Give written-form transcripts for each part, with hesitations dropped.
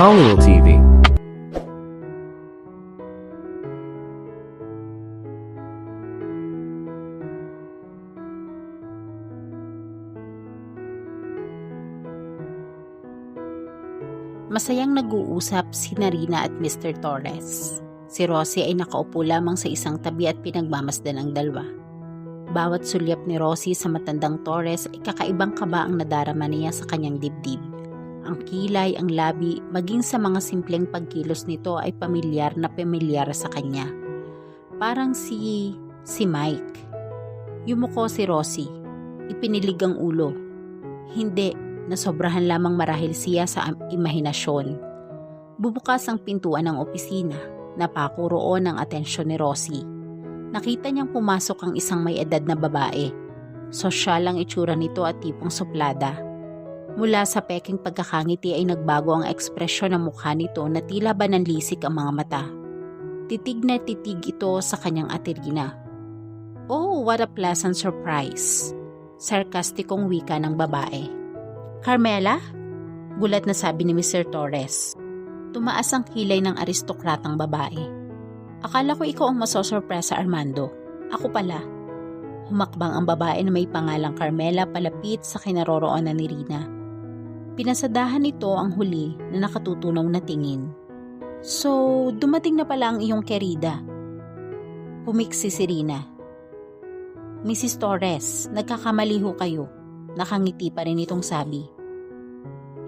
Halil TV. Masayang nag-uusap si Rina at Mr. Torres. Si Rosie ay nakaupo lamang sa isang tabi at pinagmamasdan ang dalawa. Bawat sulyap ni Rosie sa matandang Torres ay kakaibang kaba ang nadarama niya sa kanyang dibdib. Ang kilay, ang labi, maging sa mga simpleng pagkilos nito ay pamilyar na pamilyar sa kanya. Parang si Mike. Yumuko si Rosie. Ipinilig ang ulo. Hindi, nasobrahan lamang marahil siya sa imahinasyon. Bubukas ang pintuan ng opisina. Napako roon ang atensyon ni Rosie. Nakita niyang pumasok ang isang may edad na babae. Sosyal ang itsura nito at tipong suplada. Mula sa peking pagkakangiti ay nagbago ang ekspresyon ng mukha nito na tila ba nanlisik ang mga mata. Titig na titig ito sa kanyang ate Rina. Oh, what a pleasant surprise! Sarkastikong wika ng babae. Carmela? Gulat na sabi ni Mr. Torres. Tumaas ang kilay ng aristokratang babae. Akala ko ikaw ang masosurpresa, Armando. Ako pala. Humakbang ang babae na may pangalang Carmela palapit sa kinaroroonan ni Rina. Pinasadahan nito ang huli na nakatutunaw na tingin. So, dumating na pala ang iyong kerida. Pumiksi si Rina. Mrs. Torres, nagkakamali ho kayo. Nakangiti pa rin itong sabi.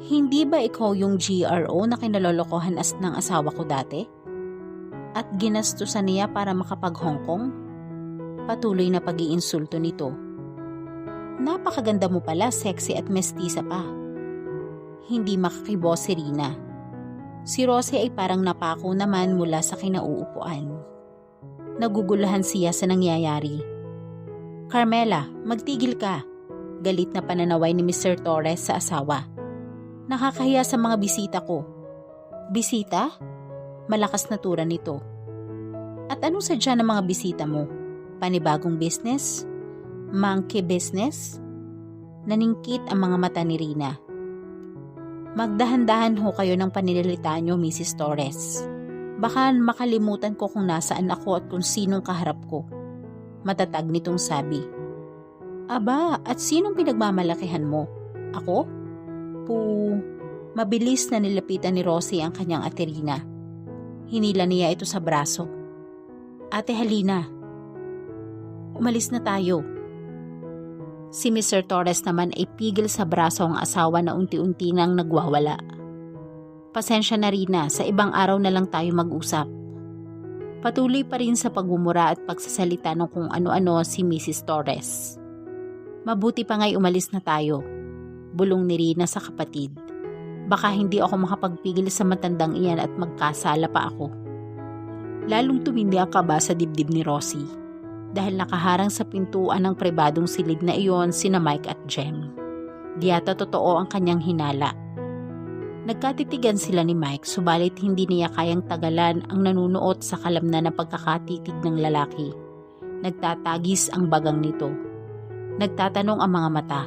Hindi ba ikaw yung GRO na kinalolokohan ng asawa ko dati? At ginastusan niya para makapag-Hong Kong? Patuloy na pag-iinsulto nito. Napakaganda mo pala, sexy at mestiza pa. Hindi makakibo si Rina. Si Rosie ay parang napako naman mula sa kinauupuan. Naguguluhan siya sa nangyayari. Carmela, magtigil ka. Galit na pananaway ni Mr. Torres sa asawa. Nakakahiya sa mga bisita ko. Bisita? Malakas na tura nito. At anong sadya ng mga bisita mo? Panibagong business? Monkey business? Naningkit ang mga mata ni Rina. Magdahan-dahan ho kayo ng panililita nyo, Mrs. Torres. Baka makalimutan ko kung nasaan ako at kung sinong kaharap ko. Matatag nitong sabi. Aba, at sinong pinagmamalakihan mo? Ako? Mabilis na nilapitan ni Rosie ang kanyang ate Rina. Hinila niya ito sa braso. Ate, halina. Umalis na tayo. Si Mr. Torres naman ay pigil sa braso ang asawa na unti-unti nang nagwawala. Pasensya na Rina, sa ibang araw na lang tayo mag-usap. Patuloy pa rin sa pagmumura at pagsasalita ng kung ano-ano si Mrs. Torres. Mabuti pa nga'y umalis na tayo. Bulong ni Rina sa kapatid. Baka hindi ako makapagpigil sa matandang iyan at magkasala pa ako. Lalong tumindi ang kaba sa dibdib ni Rosie dahil nakaharang sa pintuan ng pribadong silid na iyon sina Mike at Jem. Di yata totoo ang kanyang hinala. Nagkatitigan sila ni Mike subalit hindi niya kayang tagalan ang nanunuot sa kalamnan na pagkakatitig ng lalaki. Nagtatagis ang bagang nito. Nagtatanong ang mga mata.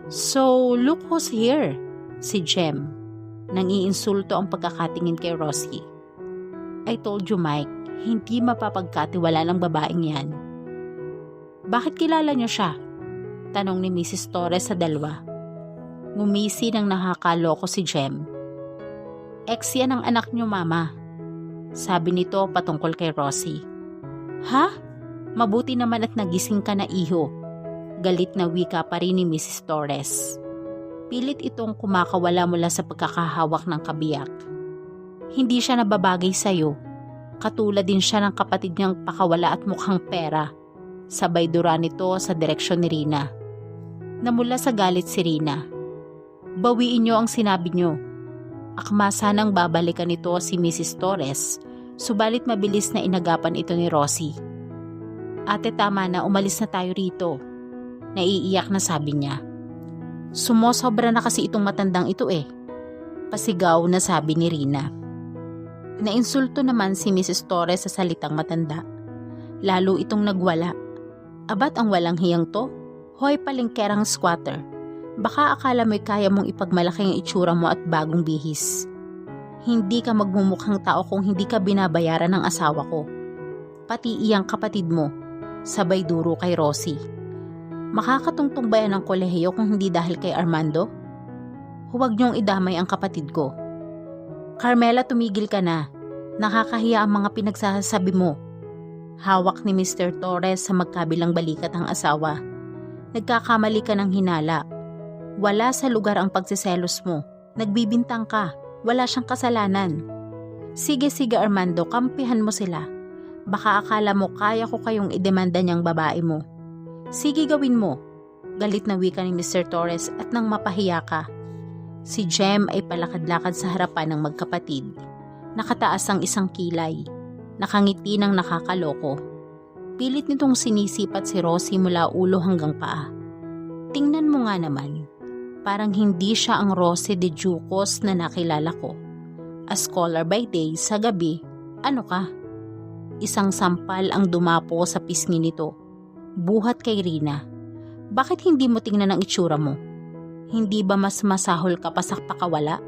So, look who's here, si Jem. Nang iinsulto ang pagkakatingin kay Rosie. I told you, Mike, hindi mapapagkatiwala ng babaeng yan. Bakit kilala niyo siya? Tanong ni Mrs. Torres sa dalawa. Ngumisi ng nakakaloko si Jem. Ex yan ang anak niyo, Mama. Sabi nito patungkol kay Rosie. Ha? Mabuti naman at nagising ka na, iho. Galit na wika pa rin ni Mrs. Torres. Pilit itong kumakawala mula sa pagkakahawak ng kabiyak. Hindi siya nababagay sa'yo. Katulad din siya ng kapatid niyang pakawala at mukhang pera. Sabay dura nito sa direksyon ni Rina. Namula sa galit si Rina. Bawiin niyo ang sinabi niyo. Akma sanang babalikan nito si Mrs. Torres, subalit mabilis na inagapan ito ni Rosie. Ate, tama na, umalis na tayo rito. Naiiyak na sabi niya. Sumosobra na kasi itong matandang ito eh. Pasigaw na sabi ni Rina. Nainsulto naman si Mrs. Torres sa salitang matanda. Lalo itong nagwala. Abat ang walang hiyang to? Hoy palengkerang squatter. Baka akala mo'y kaya mong ipagmalaki ang itsura mo at bagong bihis. Hindi ka magmumukhang tao kung hindi ka binabayaran ng asawa ko. Pati iyang kapatid mo, sabay duro kay Rosie. Makakatungtong ba yan ng kolehiyo kung hindi dahil kay Armando? Huwag niyong idamay ang kapatid ko. Carmela, tumigil ka na. Nakakahiya ang mga pinagsasabi mo. Hawak ni Mr. Torres sa magkabilang balikat ang asawa. Nagkakamali ka ng hinala. Wala sa lugar ang pagsiselos mo. Nagbibintang ka. Wala siyang kasalanan. Sige Armando, kampihan mo sila. Baka akala mo kaya ko kayong idemanda niyang babae mo. Sige, gawin mo. Galit na wika ni Mr. Torres at nang mapahiya ka. Si Jem ay palakad-lakad sa harapan ng magkapatid. Nakataas ang isang kilay. Nakangiti ng nakakaloko. Pilit nitong sinisipat si Rosie mula ulo hanggang paa. Tingnan mo nga naman. Parang hindi siya ang Rosie de Jucos na nakilala ko. A scholar by day, sa gabi, ano ka? Isang sampal ang dumapo sa pisngi nito. Buhat kay Rina. Bakit hindi mo tingnan ang itsura mo? Hindi ba mas masahol ka pa sa pakawala?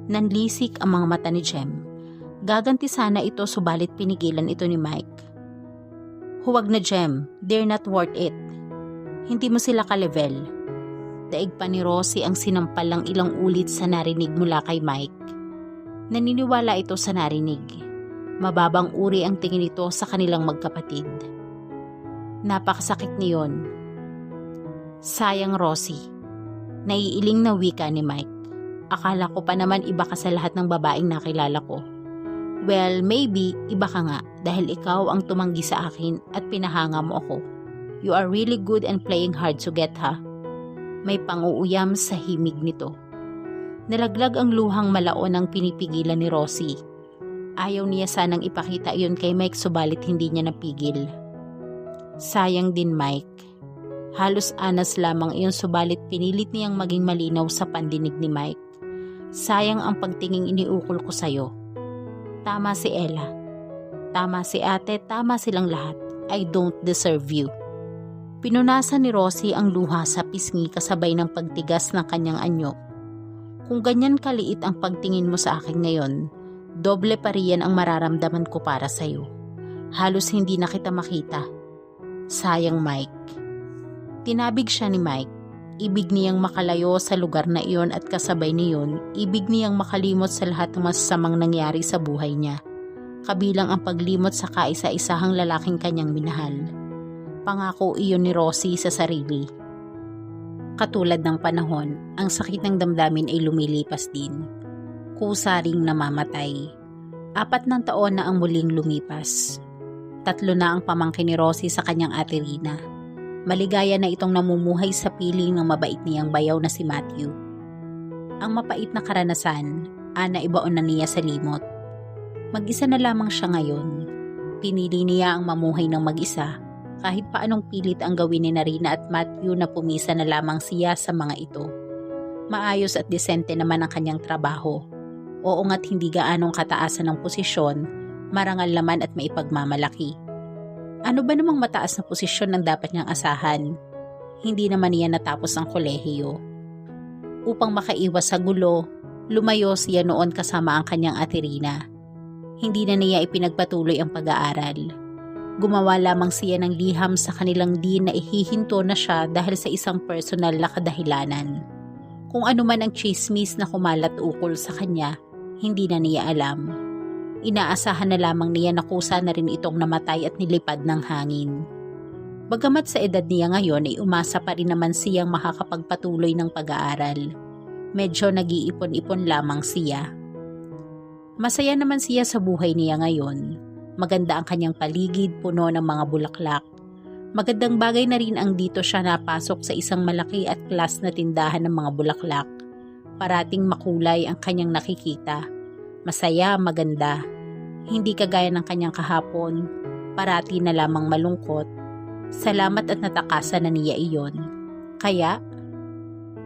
Nanlisik ang mga mata ni Jem. Gaganti sana ito subalit pinigilan ito ni Mike. Huwag na Jem, they're not worth it. Hindi mo sila ka-level. Daig pa ni Rosie ang sinampal lang ilang ulit sa narinig mula kay Mike. Naniniwala ito sa narinig. Mababang uri ang tingin nito sa kanilang magkapatid. Napakasakit niyon. Sayang Rosie. Naiiling na wika ni Mike. Akala ko pa naman iba ka sa lahat ng babaeng nakilala ko. Well, maybe iba ka nga dahil ikaw ang tumanggi sa akin at pinahanga mo ako. You are really good and playing hard to get, ha? May panguuyam sa himig nito. Nalaglag ang luhang malaon ang pinipigilan ni Rosie. Ayaw niya sanang ipakita iyon kay Mike subalit hindi niya napigil. Sayang din Mike. Halos anas lamang iyon subalit pinilit niyang maging malinaw sa pandinig ni Mike. Sayang ang pagtinging iniukol ko sa'yo. Tama si Ella. Tama si ate, tama silang lahat. I don't deserve you. Pinunasan ni Rosie ang luha sa pisngi kasabay ng pagtigas ng kanyang anyo. Kung ganyan kaliit ang pagtingin mo sa akin ngayon, doble pa riyan ang mararamdaman ko para sa'yo. Halos hindi na kita makita. Sayang Mike. Tinabig siya ni Mike. Ibig niyang makalayo sa lugar na iyon at kasabay niyon, ibig niyang makalimot sa lahat ng masasamang nangyari sa buhay niya. Kabilang ang paglimot sa kaisa-isahang lalaking kanyang minahal. Pangako iyon ni Rosie sa sarili. Katulad ng panahon, ang sakit ng damdamin ay lumilipas din. Kusa ring namamatay. 4 na taon na ang muling lumipas. 3 na ang pamangkin ni Rosie sa kanyang ate Rina. Maligaya na itong namumuhay sa piling ng mabait niyang bayaw na si Matthew. Ang mapait na karanasan, naibaon na niya sa limot. Mag-isa na lamang siya ngayon. Pinili niya ang mamuhay ng mag-isa, kahit paanong pilit ang gawin ni Rina at Matthew na pumisa na lamang siya sa mga ito. Maayos at desente naman ang kanyang trabaho. Oo nga't hindi gaanong kataasan ng posisyon, marangal naman at maipagmamalaki. Ano ba namang mataas na posisyon ang dapat niyang asahan? Hindi naman niya natapos ang kolehiyo. Upang makaiwas sa gulo, lumayo siya noon kasama ang kanyang ate Rina. Hindi na niya ipinagpatuloy ang pag-aaral. Gumawa lamang siya ng liham sa kanilang din na ihihinto na siya dahil sa isang personal na kadahilanan. Kung ano man ang chismis na kumalat ukol sa kanya, hindi na niya alam. Inaasahan na lamang niya na kusa na rin itong namatay at nilipad ng hangin. Bagamat sa edad niya ngayon ay umasa pa rin naman siyang makakapagpatuloy ng pag-aaral. Medyo nag-iipon-ipon lamang siya. Masaya naman siya sa buhay niya ngayon. Maganda ang kanyang paligid, puno ng mga bulaklak. Magandang bagay na rin ang dito siya napasok sa isang malaki at class na tindahan ng mga bulaklak. Parating makulay ang kanyang nakikita. Masaya, maganda. Hindi kagaya ng kanyang kahapon, parati na lamang malungkot. Salamat at natakasan na niya iyon. Kaya,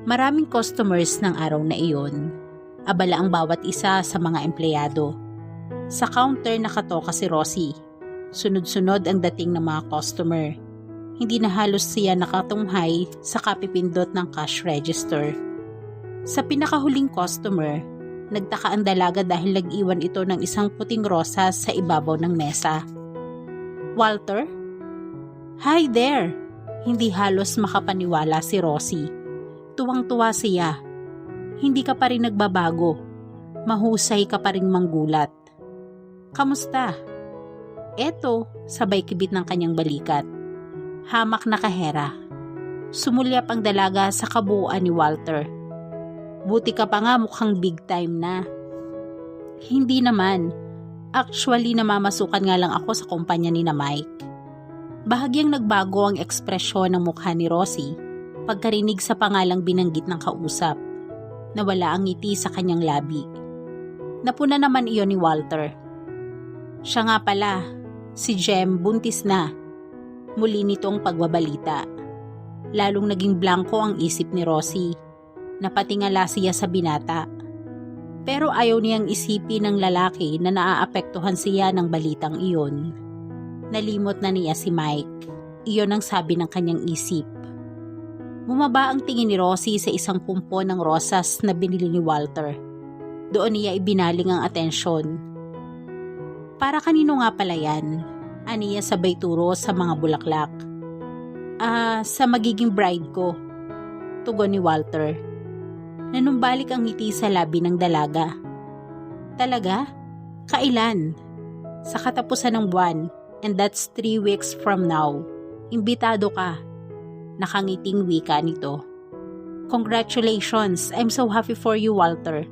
maraming customers ng araw na iyon. Abala ang bawat isa sa mga empleyado. Sa counter nakatoka si Rosie. Sunod-sunod ang dating ng mga customer. Hindi na halos siya nakatunghay sa kapipindot ng cash register. Sa pinakahuling customer, Nagtaka ang dalaga dahil nag-iwan ito ng isang puting rosas sa ibabaw ng mesa. Walter? Hi there! Hindi halos makapaniwala si Rosie. Tuwang-tuwa siya. Hindi ka pa rin nagbabago. Mahusay ka pa rin manggulat. Kamusta? Eto, sabay kibit ng kanyang balikat. Hamak na kahera. Sumulyap ang dalaga sa kabuuan ni Walter. Buti ka pa nga, mukhang big time na. Hindi naman. Actually, namamasukan nga lang ako sa kumpanya ni na Mike. Bahagyang nagbago ang ekspresyon ng mukha ni Rosie pagkarinig sa pangalang binanggit ng kausap. Nawala ang ngiti sa kanyang labi. Napuna naman iyon ni Walter. Siya nga pala, si Jem buntis na. Muli nitong pagbabalita. Lalong naging blanko ang isip ni Rosie. Napatingala siya sa binata. Pero ayaw niyang isipin ng lalaki na naaapektuhan siya ng balitang iyon. Nalimot na niya si Mike. Iyon ang sabi ng kanyang isip. Bumaba ang tingin ni Rosie sa isang pumpo ng rosas na binili ni Walter. Doon niya ibinaling ang atensyon. Para kanino nga pala yan? Aniya sabay turo sa mga bulaklak. Sa magiging bride ko. Tugon ni Walter. Nanumbalik ang ngiti sa labi ng dalaga. Talaga? Kailan? Sa katapusan ng buwan, and that's 3 weeks from now. Imbitado ka. Nakangiting wika nito. Congratulations, I'm so happy for you, Walter.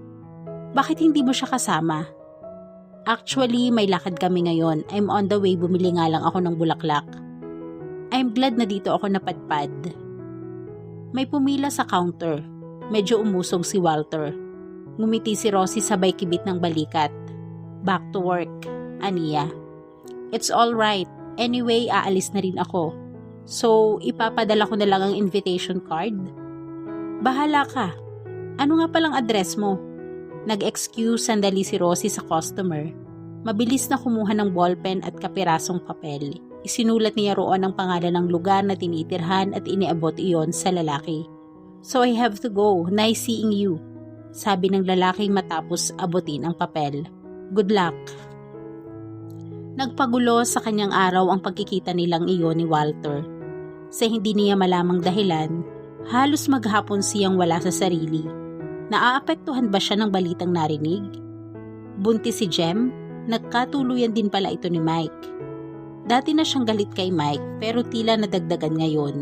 Bakit hindi mo siya kasama? Actually, may lakad kami ngayon. I'm on the way, bumili nga lang ako ng bulaklak. I'm glad na dito ako napadpad. May pumila sa counter. Medyo umusog si Walter. Ngumiti si Rosie sabay kibit ng balikat. Back to work, aniya. It's all right. Anyway, aalis na rin ako. So, ipapadala ko na lang ang invitation card? Bahala ka. Ano nga palang address mo? Nag-excuse sandali si Rosie sa customer. Mabilis na kumuha ng ballpen at kapirasong papel. Isinulat niya roon ang pangalan ng lugar na tinitirhan at iniabot iyon sa lalaki. So I have to go. Nice seeing you. Sabi ng lalaki matapos abutin ang papel. Good luck. Nagpagulo sa kanyang araw ang pagkikita nilang iyon ni Walter. Sa hindi niya malamang dahilan, halos maghapon siyang wala sa sarili. Naaapektuhan ba siya ng balitang narinig? Buntis si Jem? Nagkatuluyan din pala ito ni Mike. Dati na siyang galit kay Mike pero tila nadagdagan ngayon.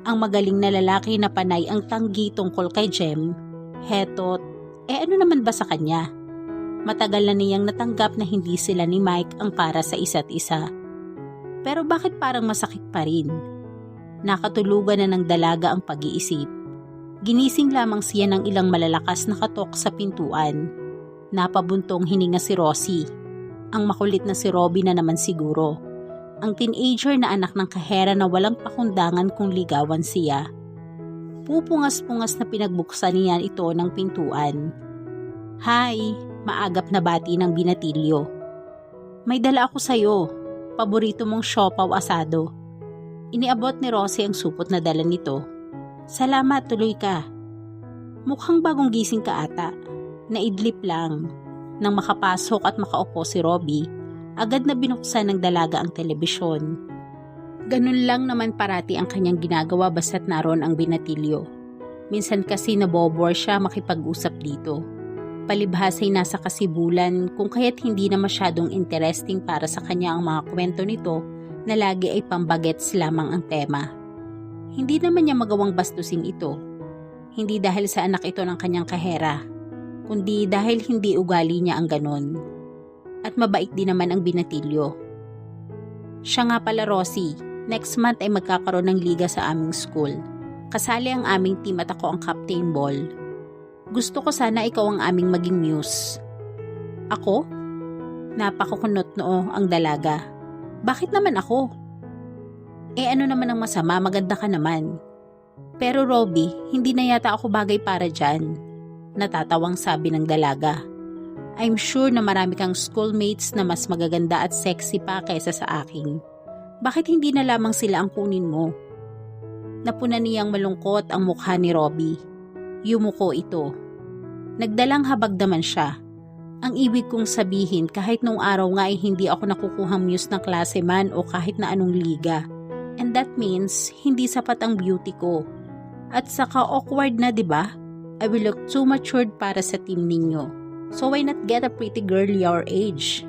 Ang magaling na lalaki na panay ang tanggi tungkol kay Jem, heto't, ano naman ba sa kanya? Matagal na niyang natanggap na hindi sila ni Mike ang para sa isa't isa. Pero bakit parang masakit pa rin? Nakatulugan na ng dalaga ang pag-iisip. Ginising lamang siya ng ilang malalakas na katok sa pintuan. Napabuntong hininga si Rosie. Ang makulit na si Robbie na naman siguro. Ang teenager na anak ng kahera na walang pakundangan kung ligawan siya. Pupungas-pungas na pinagbuksan niya ito ng pintuan. Hi, maagap na bati ng binatilyo. May dala ako sa'yo, paborito mong siopaw asado. Iniabot ni Rosie ang supot na dala nito. Salamat, tuloy ka. Mukhang bagong gising ka ata. Naidlip lang. Nang makapasok at makaupo si Robbie, agad na binuksan ng dalaga ang telebisyon. Ganun lang naman parati ang kanyang ginagawa basta't naroon ang binatilyo. Minsan kasi nabobore siya makipag-usap dito. Palibhas ay nasa kasibulan kung kaya't hindi na masyadong interesting para sa kanya ang mga kwento nito na lagi ay pambagets lamang ang tema. Hindi naman niya magawang bastusin ito. Hindi dahil sa anak ito ng kanyang kahera, kundi dahil hindi ugali niya ang ganon. At mabait din naman ang binatilyo. Siya nga pala Rosie, next month ay magkakaroon ng liga sa aming school. Kasali ang aming team at ako ang captain ball. Gusto ko sana ikaw ang aming maging muse. Ako? Napakukunot noo ang dalaga. Bakit naman ako? Ano naman ang masama, maganda ka naman. Pero Robbie, hindi na yata ako bagay para dyan. Natatawang sabi ng dalaga. I'm sure na marami kang schoolmates na mas magaganda at sexy pa kaysa sa akin. Bakit hindi na lamang sila ang kunin mo? Napuna niyang malungkot ang mukha ni Robbie. Yumuko ito. Nagdalang habag naman siya. Ang ibig kong sabihin kahit nung araw nga ay hindi ako nakukuhang muse ng klase man o kahit na anong liga. And that means hindi sapat ang beauty ko. At saka awkward na 'di ba? I will look too matured para sa team ninyo. So why not get a pretty girl your age?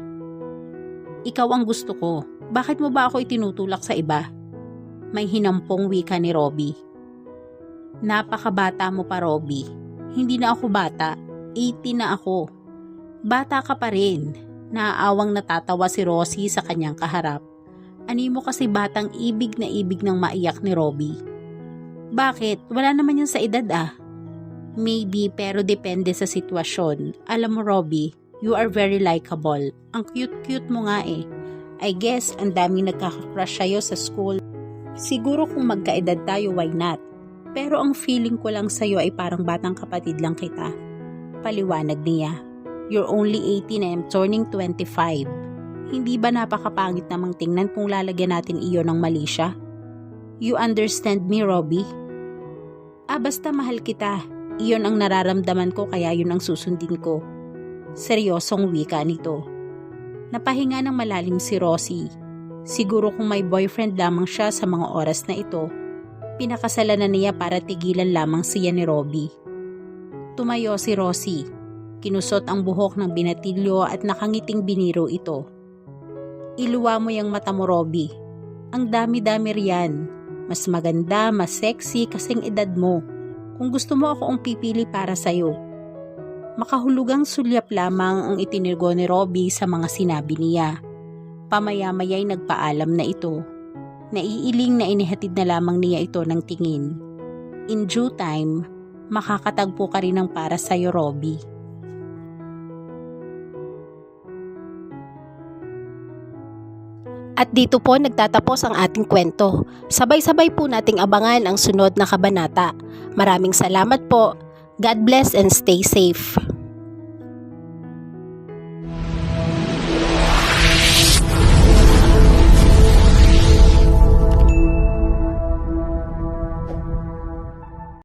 Ikaw ang gusto ko. Bakit mo ba ako itinutulak sa iba? May hinampong wika ni Robbie. Napakabata mo pa, Robbie. Hindi na ako bata. 18 na ako. Bata ka pa rin. Naaawang natatawa si Rosie sa kanyang kaharap. Animo kasi batang ibig ng maiyak ni Robbie. Bakit? Wala naman yun sa edad ah. Maybe pero depende sa sitwasyon. Alam mo Robbie, you are very likable. Ang cute-cute mo nga eh. I guess ang daming nagkakakrush sa'yo sa school. Siguro kung magkaedad tayo, why not? Pero ang feeling ko lang sa'yo ay parang batang kapatid lang kita. Paliwanag niya. You're only 18 and I'm turning 25. Hindi ba napakapangit namang tingnan kung lalagyan natin iyon ng mali siya? You understand me, Robbie? Basta mahal kita. Iyon ang nararamdaman ko kaya yun ang susundin ko. Seryosong wika nito. Napahinga ng malalim si Rosie. Siguro kung may boyfriend lamang siya sa mga oras na ito, pinakasalan na niya para tigilan lamang siya ni Robbie. Tumayo si Rosie. Kinusot ang buhok ng binatilyo at nakangiting biniro ito. Iluwa mo yung mata mo, Robbie. Ang dami-dami riyan. Mas maganda, mas sexy kasing edad mo. Kung gusto mo ako ang pipili para sa'yo. Makahulugang sulyap lamang ang itinirgo ni Robbie sa mga sinabi niya. Pamaya-maya'y nagpaalam na ito. Naiiling na inihatid na lamang niya ito ng tingin. In due time, makakatagpo ka rin ng para sa'yo, Robbie. At dito po nagtatapos ang ating kwento. Sabay-sabay po nating abangan ang sunod na kabanata. Maraming salamat po. God bless and stay safe.